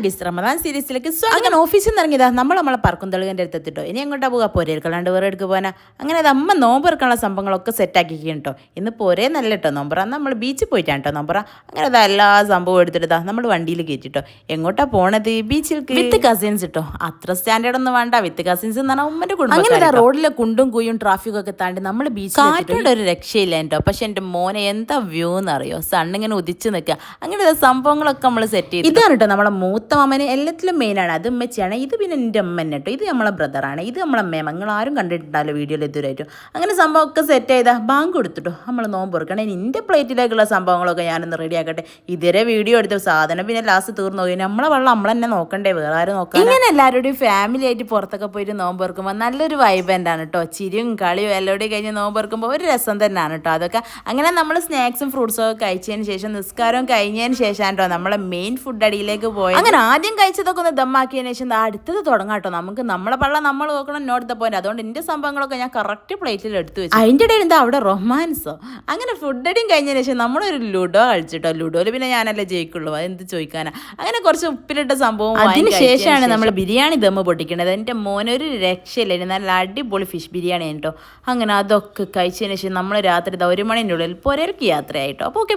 Guys Ramadan സീരീസിലേക്ക് അങ്ങനെ ഓഫീസിൽ നിന്ന് ഇറങ്ങിയതാ നമ്മളെ പറക്കും തെളുകൻ്റെ അടുത്ത് എത്തിട്ടോ. ഇനി എങ്ങോട്ടാ പോകാം? പോരേൽക്കല്ലാണ്ട് വേറെ എടുക്ക് പോകാനാ. അങ്ങനെ അത് അമ്മ നോമ്പെറുക്കാനുള്ള സംഭവങ്ങളൊക്കെ സെറ്റാക്കിക്കും കേട്ടോ. ഇന്ന് പോരേ നല്ല കേട്ടോ നോമ്പറ. നമ്മൾ ബീച്ചിൽ പോയിട്ടാണ് കേട്ടോ നോമ്പറ. അങ്ങനെ അത് എല്ലാ സംഭവം എടുത്തിട്ടാ നമ്മൾ വണ്ടിയിൽ കയറ്റിട്ടോ. എങ്ങോട്ടാ പോണത്? ബീച്ചിലേക്ക് വിത്ത് കസിൻസ് കേട്ടോ. അത്ര സ്റ്റാൻഡേർഡ് ഒന്നും വേണ്ട. വിത്ത് കസിൻസ് എന്ന് പറഞ്ഞാൽ ഉമ്മൻ്റെ കുടുംബം. അങ്ങനെ റോഡിലെ കുണ്ടും കുയ്യും ട്രാഫിക്കും ഒക്കെ താണ്ടി നമ്മൾ ബീച്ചിൽ കാറ്റോടെ ഒരു രക്ഷയില്ല കേട്ടോ. പക്ഷെ എൻ്റെ മോനെ എന്താ വ്യൂ എന്നറിയോ? സണ്ണിങ്ങനെ ഉദിച്ച് നിൽക്കുക. അങ്ങനെ സംഭവങ്ങളൊക്കെ നമ്മൾ സെറ്റ് ചെയ്തു. ഇതാണ് കേട്ടോ നമ്മളെ മൂത്ത മാമന് എല്ലാത്തിലും മെയിനാണ്. അത് ഉമ്മച്ചിയാണ്. ഇത് പിന്നെ എൻ്റെ അമ്മ തന്നെ കേട്ടോ. ഇത് നമ്മളെ ബ്രദറാണ്. ഇത് നമ്മളെ അമ്മ. നിങ്ങൾ ആരും കണ്ടിട്ടുണ്ടാവില്ല വീഡിയോയിൽ ഇതുവരായിട്ടും. അങ്ങനെ സംഭവമൊക്കെ സെറ്റ് ചെയ്താൽ ബാങ്ക് കൊടുത്തിട്ടോ നമ്മൾ നോമ്പ് കൊടുക്കണം. ഇനി എൻ്റെ പ്ലേറ്റിലേക്കുള്ള സംഭവങ്ങളൊക്കെ ഞാനൊന്ന് റെഡി ആക്കട്ടെ. ഇതുവരെ വീഡിയോ എടുത്ത സാധനം പിന്നെ ലാസ്റ്റ് തീർന്നു പോയി. നമ്മളെ വെള്ളം നമ്മൾ തന്നെ നോക്കണ്ടേ, വേറെ ആരും നോക്കാം. ഇങ്ങനെ എല്ലാവരുടെയും ഫാമിലി ആയിട്ട് പുറത്തൊക്കെ പോയിട്ട് നോമ്പ് തുറക്കുമ്പോൾ നല്ലൊരു വൈബ് തന്നെയാണ് കേട്ടോ. ചിരിയും കളിയും എല്ലാവരുടെയും കഴിഞ്ഞ് നോമ്പ് തുറക്കുമ്പോൾ ഒരു രസം തന്നെയാണ് കേട്ടോ അതൊക്കെ. അങ്ങനെ നമ്മൾ സ്നാക്സും ഫ്രൂട്ട്സും ഒക്കെ കഴിച്ചതിന് ശേഷം നിസ്കാരവും കഴിഞ്ഞതിന് ശേഷം കേട്ടോ നമ്മളെ മെയിൻ ഫുഡ് അടിയിലേക്ക് പോയി. അങ്ങനെ ആദ്യം കഴിച്ചതൊക്കെ ഒന്ന് ദമ്മാക്കിയതിന് ശേഷം അടുത്തത് തുടങ്ങാം കേട്ടോ. നമുക്ക് നമ്മളെ പള്ള നമ്മൾ നോക്കണം, നോട്ട് ദ പോയിന്റ്. അതുകൊണ്ട് എൻ്റെ സംഭവങ്ങളൊക്കെ ഞാൻ കറക്റ്റ് പ്ലേറ്റിൽ എടുത്തു വെച്ചു. അതിൻ്റെ ഇടയിൽ എന്താ അവിടെ റൊമാൻസോ. അങ്ങനെ ഫുഡ് അടിയും കഴിഞ്ഞതിന് ശേഷം നമ്മളൊരു ലുഡോ കളിച്ചിട്ടോ. ലുഡോയിൽ പിന്നെ ഞാനല്ലേ ജയിക്കുള്ളൂ, അതെന്ത് ചോദിക്കാനാ. അങ്ങനെ കുറച്ച് ഉപ്പിലിട്ട സംഭവം അതിന് ശേഷമാണ് നമ്മൾ ബിരിയാണി ദമ്മ് പൊട്ടിക്കേണ്ടത്. എൻ്റെ മോനൊരു രക്ഷയില്ലായിരുന്നു. നല്ല അടിപൊളി ഫിഷ് ബിരിയാണി കേട്ടോ. അങ്ങനെ അതൊക്കെ കഴിച്ചതിന് ശേഷം നമ്മൾ രാത്രി 1 മണിൻ്റെ ഉള്ളിൽ പുരയിലേക്ക് യാത്രയായിട്ടോ. അപ്പോൾ ഓക്കെ.